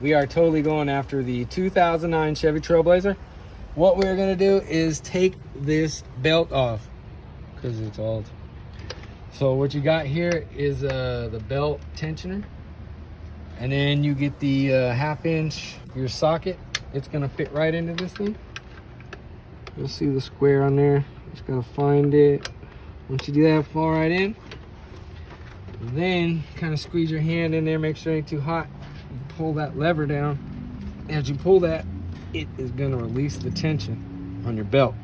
We are totally going after the 2009 Chevy Trailblazer. What we're gonna do is take this belt off because it's old. So what you got here is the belt tensioner, and then you get the 1/2 inch your socket. It's gonna fit right into this thing. You'll see the square on there. Just gotta find it. Once you do that, fall right in. Then kind of squeeze your hand in there, make sure it ain't too hot. You pull that lever down. As you pull that, it is gonna release the tension on your belt.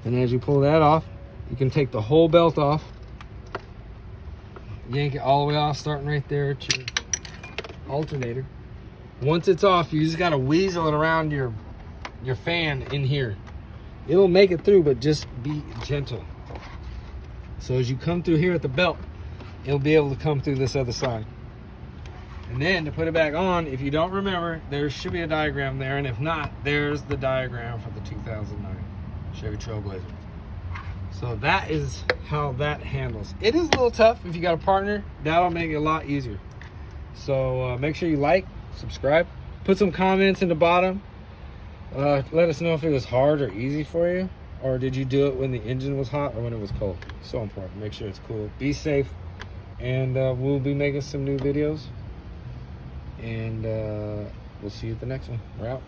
And as you pull that off, you can take the whole belt off, yank it all the way off, starting right there at your alternator. Once it's off, you just gotta weasel it around your fan in here. It'll make it through, but just be gentle. So as you come through here at the belt, it'll be able to come through this other side. And then to put it back on, if you don't remember, there should be a diagram there, and if not, there's the diagram for the 2009 Chevy Trailblazer. So that is how that handles. It is a little tough. If you got a partner, that'll make it a lot easier. So make sure you like, subscribe, put some comments in the bottom. Let us know if it was hard or easy for you, or did you do it when the engine was hot or when it was cold. So important. Make sure it's cool. Be safe, and we'll be making some new videos, and we'll see you at the next one. We're out.